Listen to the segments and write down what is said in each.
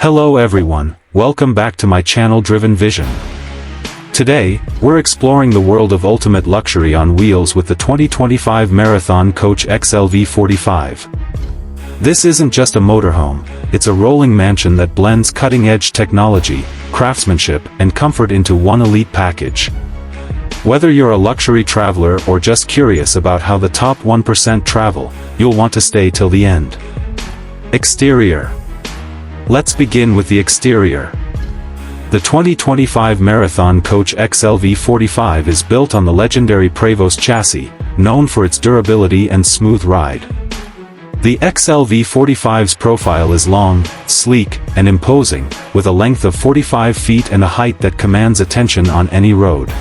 Hello everyone, welcome back to my channel Driven Vision. Today, we're exploring the world of ultimate luxury on wheels with the 2025 Marathon Coach XLV 45. This isn't just a motorhome, it's a rolling mansion that blends cutting-edge technology, craftsmanship, and comfort into one elite package. Whether you're a luxury traveler or just curious about how the top 1% travel, you'll want to stay till the end. Exterior. Let's begin with the exterior. The 2025 Marathon Coach XLV 45 is built on the legendary Prevost chassis, known for its durability and smooth ride. The XLV 45's profile is long, sleek, and imposing, with a length of 45 feet and a height that commands attention on any road.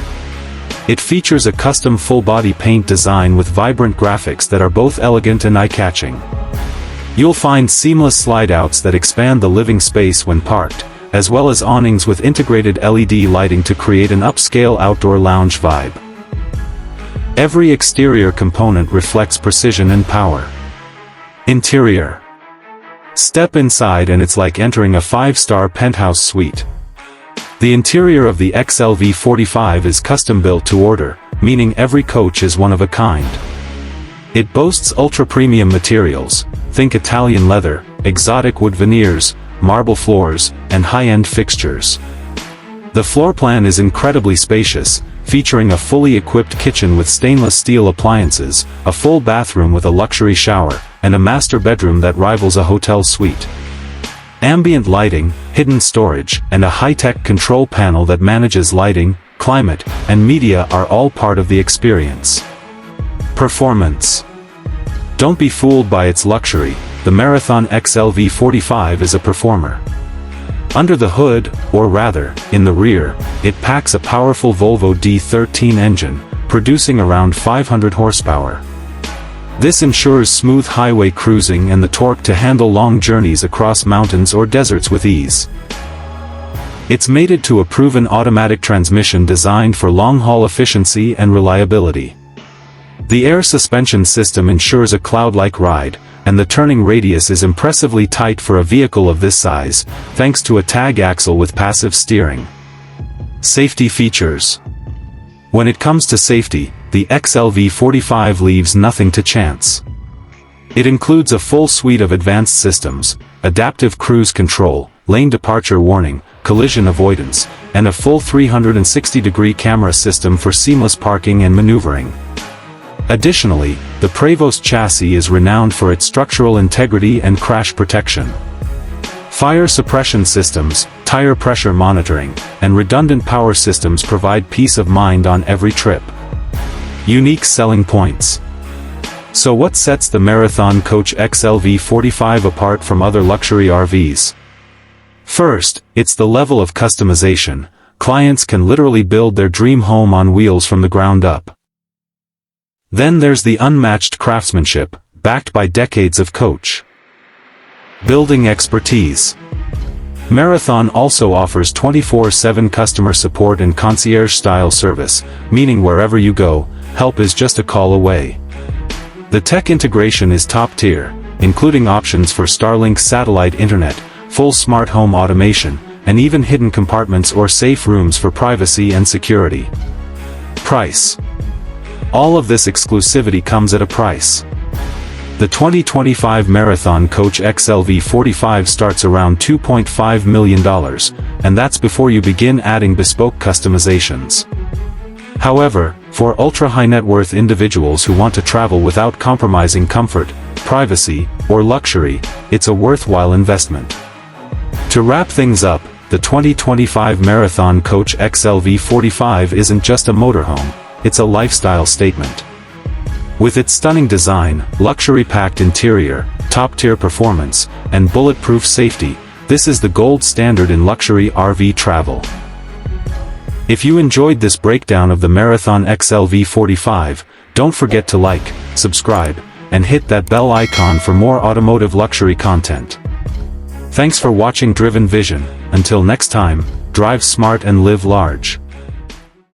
It features a custom full-body paint design with vibrant graphics that are both elegant and eye-catching. You'll find seamless slide-outs that expand the living space when parked, as well as awnings with integrated LED lighting to create an upscale outdoor lounge vibe. Every exterior component reflects precision and power. Interior. Step inside and it's like entering a 5-star penthouse suite. The interior of the XLV 45 is custom-built to order, meaning every coach is one of a kind. It boasts ultra-premium materials, think Italian leather, exotic wood veneers, marble floors, and high-end fixtures. The floor plan is incredibly spacious, featuring a fully equipped kitchen with stainless steel appliances, a full bathroom with a luxury shower, and a master bedroom that rivals a hotel suite. Ambient lighting, hidden storage, and a high-tech control panel that manages lighting, climate, and media are all part of the experience. Performance. Don't be fooled by its luxury, the Marathon XLV 45 is a performer. Under the hood, or rather, in the rear, it packs a powerful Volvo D13 engine, producing around 500 horsepower. This ensures smooth highway cruising and the torque to handle long journeys across mountains or deserts with ease. It's mated to a proven automatic transmission designed for long-haul efficiency and reliability. The air suspension system ensures a cloud-like ride, and the turning radius is impressively tight for a vehicle of this size, thanks to a tag axle with passive steering. Safety features. When it comes to safety, the XLV 45 leaves nothing to chance. It includes a full suite of advanced systems, adaptive cruise control, lane departure warning, collision avoidance, and a full 360-degree camera system for seamless parking and maneuvering. Additionally, the Prevost chassis is renowned for its structural integrity and crash protection. Fire suppression systems, tire pressure monitoring, and redundant power systems provide peace of mind on every trip. Unique selling points. So what sets the Marathon Coach XLV 45 apart from other luxury RVs? First, it's the level of customization. Clients can literally build their dream home on wheels from the ground up. Then there's the unmatched craftsmanship, backed by decades of coach building expertise. Marathon also offers 24/7 customer support and concierge-style service, meaning wherever you go, help is just a call away. The tech integration is top-tier, including options for Starlink satellite internet, full smart home automation, and even hidden compartments or safe rooms for privacy and security. Price. All of this exclusivity comes at a price. The 2025 Marathon Coach XLV 45 starts around $2.5 million, and that's before you begin adding bespoke customizations. However, for ultra-high net worth individuals who want to travel without compromising comfort, privacy, or luxury, it's a worthwhile investment. To wrap things up, the 2025 Marathon Coach XLV 45 isn't just a motorhome. It's a lifestyle statement. With its stunning design, luxury-packed interior, top-tier performance, and bulletproof safety, this is the gold standard in luxury RV travel. If you enjoyed this breakdown of the Marathon XLV 45, don't forget to like, subscribe, and hit that bell icon for more automotive luxury content. Thanks for watching Driven Vision. Until next time, drive smart and live large.